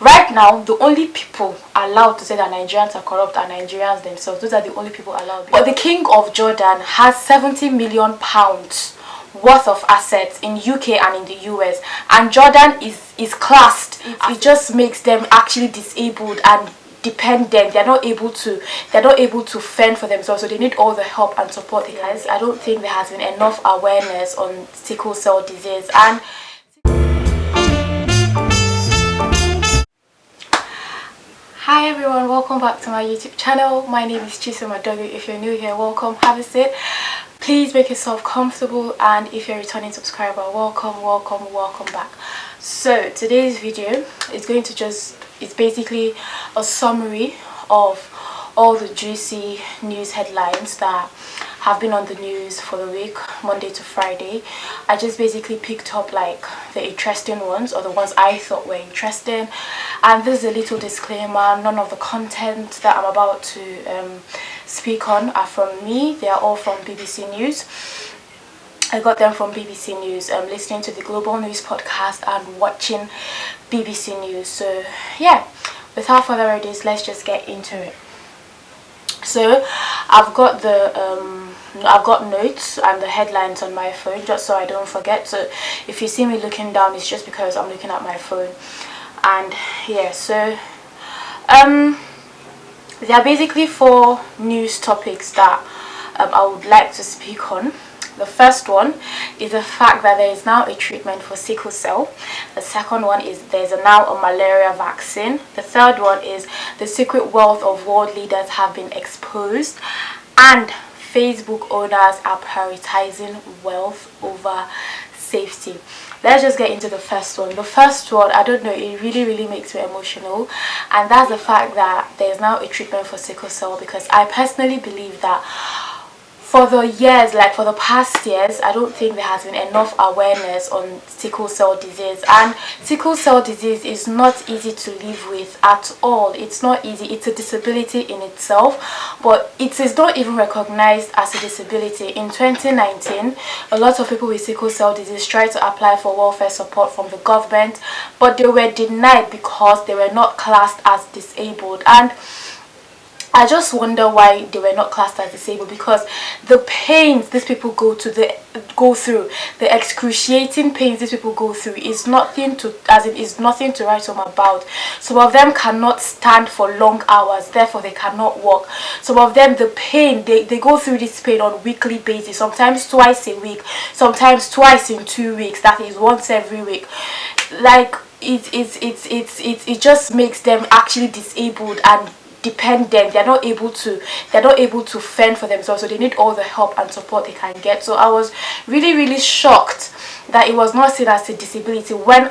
Right now, the only people allowed to say that Nigerians are corrupt are Nigerians themselves. Those are the only people allowed. But the king of Jordan has 70 million pounds worth of assets in UK and in the US, and Jordan is classed. It just makes them actually disabled and dependent. They're not able to fend for themselves, so they need all the help and support they can. I don't think there has been enough awareness on sickle cell disease. And hi everyone, welcome back to my YouTube channel. My name is Chisom. If you're new here, welcome, have a sit. Please make yourself comfortable, and if you're a returning subscriber, welcome back. So today's video is going to it's basically a summary of all the juicy news headlines that have been on the news for the week, Monday to Friday. I just basically picked up like the interesting ones, or the ones I thought were interesting. And this is a little disclaimer: none of the content that I'm about to speak on are from me. They are all from BBC News. I got them from BBC News, listening to the Global News podcast and watching BBC News. So yeah, without further ado, let's just get into it. So I've got notes and the headlines on my phone, just so I don't forget. So if you see me looking down, it's just because I'm looking at my phone. And yeah, so there are basically 4 news topics that I would like to speak on. The first one is the fact that there is now a treatment for sickle cell. The second one is there's now a malaria vaccine. The third one is the secret wealth of world leaders have been exposed, and Facebook owners are prioritizing wealth over safety. Let's just get into the first one. The first one, I don't know, it really makes me emotional, and that's the fact that there's now a treatment for sickle cell, because I personally believe that for the past years, I don't think there has been enough awareness on sickle cell disease. And sickle cell disease is not easy to live with at all. It's not easy. It's a disability in itself, but it is not even recognized as a disability. In 2019, a lot of people with sickle cell disease tried to apply for welfare support from the government, but they were denied because they were not classed as disabled. And I just wonder why they were not classed as disabled, because the pains these people go through, the excruciating pains these people go through is nothing to write home about. Some of them cannot stand for long hours, therefore they cannot walk. Some of them, the pain, they go through this pain on weekly basis, sometimes twice a week, sometimes twice in 2 weeks, that is once every week. Like it just makes them actually disabled and dependent. They're not able to fend for themselves, so they need all the help and support they can get. So I was really shocked that it was not seen as a disability when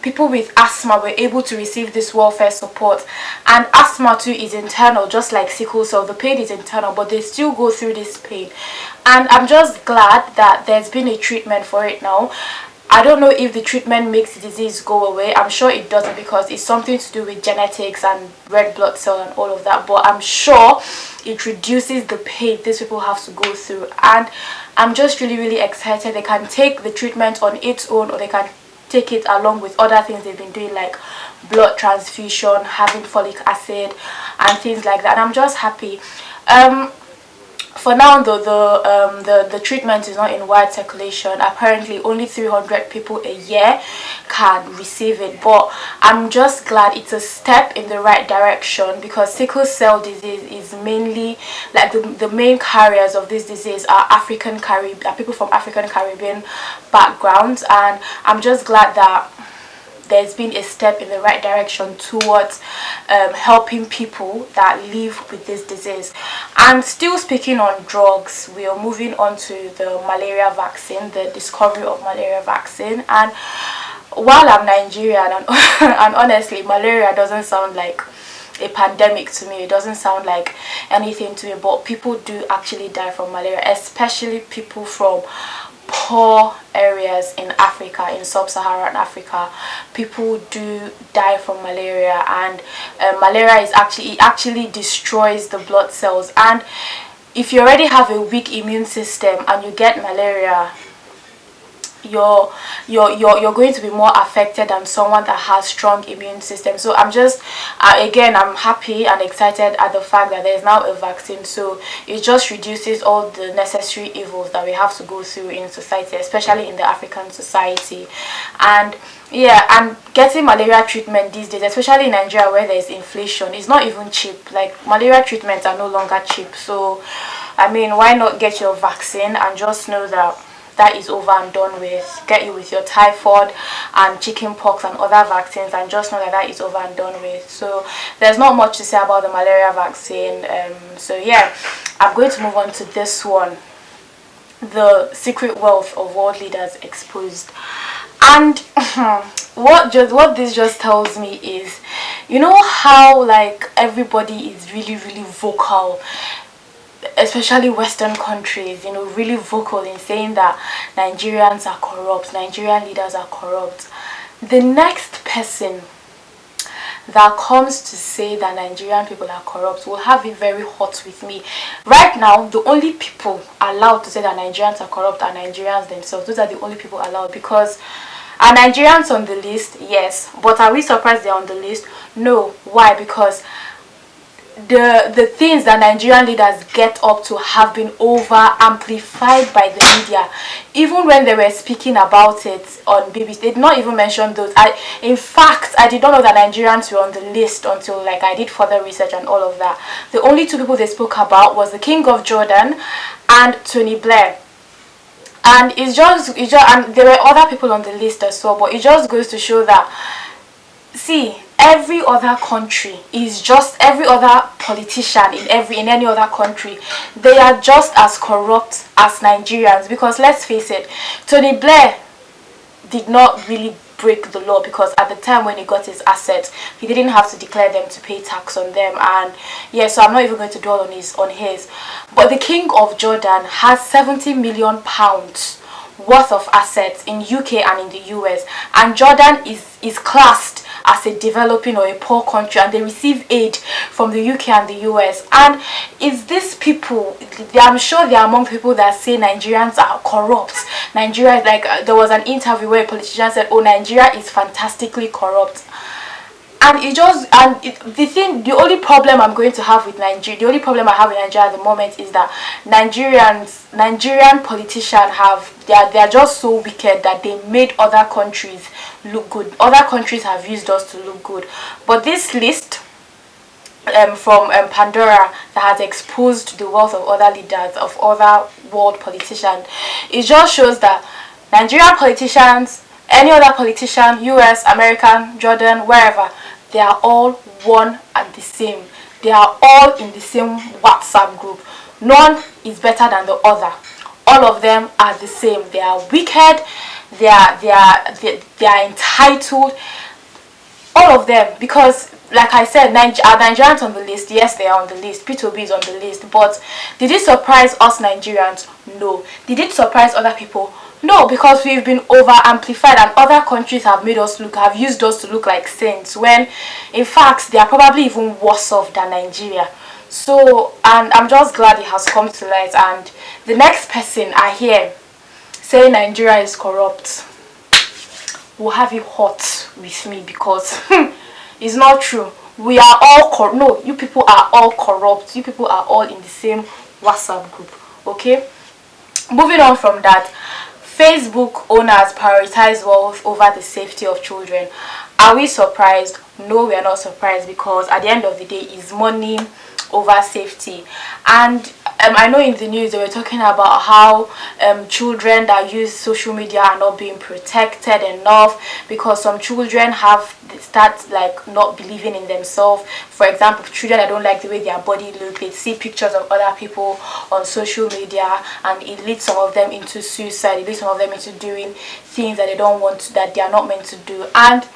people with asthma were able to receive this welfare support. And asthma too is internal, just like sickle cell. The pain is internal, but they still go through this pain. And I'm just glad that there's been a treatment for it now. I don't know if the treatment makes the disease go away. I'm sure it doesn't, because it's something to do with genetics and red blood cell and all of that. But I'm sure it reduces the pain these people have to go through. And I'm just really excited. They can take the treatment on its own, or they can take it along with other things they've been doing, like blood transfusion, having folic acid and things like that. And I'm just happy. For now, the treatment is not in wide circulation. Apparently only 300 people a year can receive it, but I'm just glad it's a step in the right direction, because sickle cell disease is mainly, like, the main carriers of this disease are people from African Caribbean backgrounds. And I'm just glad that there's been a step in the right direction towards helping people that live with this disease. And still speaking on drugs, we are moving on to the malaria vaccine, the discovery of malaria vaccine. And while I'm Nigerian, and honestly, malaria doesn't sound like a pandemic to me. It doesn't sound like anything to me, but people do actually die from malaria, especially people from poor areas in Africa, in sub-Saharan Africa. People do die from malaria, and malaria is actually destroys the blood cells. And if you already have a weak immune system and you get malaria, you're going to be more affected than someone that has strong immune system. So I'm just again, I'm happy and excited at the fact that there's now a vaccine. So it just reduces all the necessary evils that we have to go through in society, especially in the African society. And yeah, and getting malaria treatment these days, especially in Nigeria where there's inflation, is not even cheap. Like, malaria treatments are no longer cheap. So I mean, why not get your vaccine and just know that that is over and done with. Get you with your typhoid and chicken pox and other vaccines, and just know that that is over and done with. So there's not much to say about the malaria vaccine. So yeah, I'm going to move on to this one: the secret wealth of world leaders exposed. And what this just tells me is, you know how like everybody is really vocal, especially Western countries, you know, really vocal in saying that Nigerians are corrupt, Nigerian leaders are corrupt. The next person that comes to say that Nigerian people are corrupt will have it very hot with me. Right now, the only people allowed to say that Nigerians are corrupt are Nigerians themselves. Those are the only people allowed. Because are Nigerians on the list? Yes. But are we surprised they're on the list? No. Why? Because the things that Nigerian leaders get up to have been over amplified by the media. Even when they were speaking about it on BBC, they did not even mention those. In fact, I did not know that Nigerians were on the list until like I did further research and all of that. The only two people they spoke about was the King of Jordan and Tony Blair. And it's just and there were other people on the list as well, but it just goes to show that, see, every other country is just, every other politician in any other country, they are just as corrupt as Nigerians. Because let's face it, Tony Blair did not really break the law, because at the time when he got his assets, he didn't have to declare them to pay tax on them. And yeah, so I'm not even going to dwell on his. But the King of Jordan has 70 million pounds worth of assets in UK and in the US, and Jordan is classed as a developing or a poor country, and they receive aid from the UK and the US. And it's these people, I'm sure they are among people that say Nigerians are corrupt. Nigeria is like, there was an interview where a politician said, oh, Nigeria is fantastically corrupt. And the only problem I'm going to have with Nigeria, the only problem I have with Nigeria at the moment is that Nigerian politicians they're just so wicked that they made other countries look good. Other countries have used us to look good. But this list from Pandora that has exposed the wealth of other leaders, of other world politicians, it just shows that Nigerian politicians, any other politician, US, American, Jordan, wherever, they are all one and the same. They are all in the same WhatsApp group. None is better than the other. All of them are the same. They are wicked. They are entitled. All of them. Because, like I said, are Nigerians on the list? Yes, they are on the list. P2B is on the list. But did it surprise us Nigerians? No. Did it surprise other people? No, because we've been over amplified, and other countries have used us to look like saints, when in fact they are probably even worse off than Nigeria. So, and I'm just glad it has come to light. And the next person I hear saying Nigeria is corrupt will have it hot with me, because it's not true. We are all no, you people are all corrupt. You people are all in the same WhatsApp group. Okay, moving on from that. Facebook owners prioritize wealth over the safety of children. Are we surprised? No, we are not surprised, because at the end of the day, it's money over safety. And I know in the news they were talking about how children that use social media are not being protected enough, because some children start like not believing in themselves. For example, children that don't like the way their body look, they see pictures of other people on social media, and it leads some of them into suicide. It leads some of them into doing things that they don't want to, that they are not meant to do. And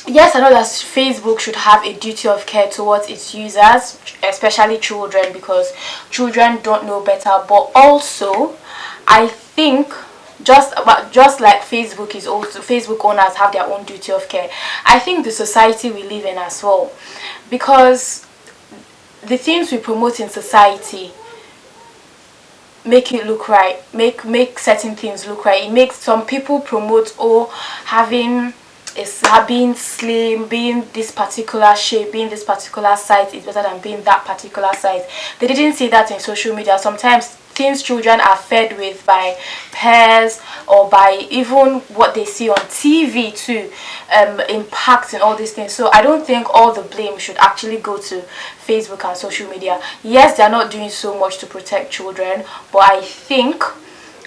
yes, I know that Facebook should have a duty of care towards its users, especially children, because children don't know better. But also, I think just like Facebook owners have their own duty of care, I think the society we live in as well, because the things we promote in society, make it look right, make certain things look right. It makes some people promote, or having is being slim, being this particular shape, being this particular size is better than being that particular size. They didn't see that in social media. Sometimes things children are fed with by peers, or by even what they see on TV too, impacts and all these things. So I don't think all the blame should actually go to Facebook and social media. Yes, they are not doing so much to protect children, but I think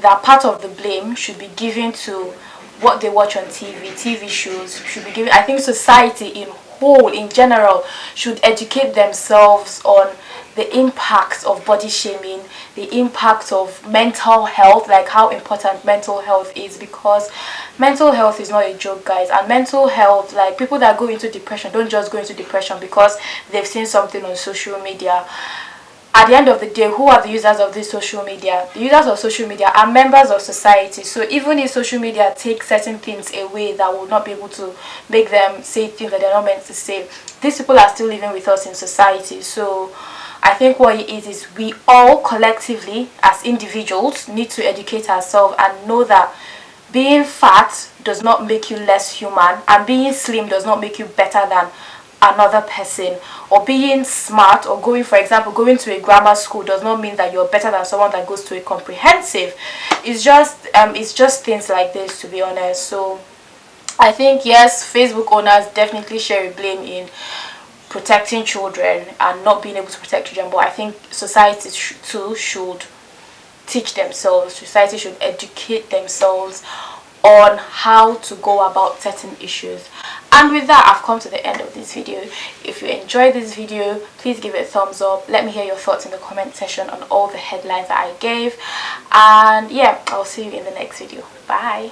that part of the blame should be given to what they watch on TV shows should be given. I think society in whole, in general, should educate themselves on the impacts of body shaming, the impact of mental health, like how important mental health is, because mental health is not a joke, guys. And mental health, like people that go into depression don't just go into depression because they've seen something on social media. At the end of the day, who are the users of this social media? The users of social media are members of society. So even if social media takes certain things away that will not be able to make them say things that they're not meant to say, these people are still living with us in society. So I think what it is we all collectively as individuals need to educate ourselves and know that being fat does not make you less human, and being slim does not make you better than another person. Or being smart, or going, for example, going to a grammar school does not mean that you're better than someone that goes to a comprehensive. It's just things like this, to be honest. So I think yes, Facebook owners definitely share a blame in protecting children and not being able to protect children, but I think society too should teach themselves. Society should educate themselves on how to go about certain issues. And with that, I've come to the end of this video. If you enjoyed this video, please give it a thumbs up. Let me hear your thoughts in the comment section on all the headlines that I gave. And yeah, I'll see you in the next video. Bye.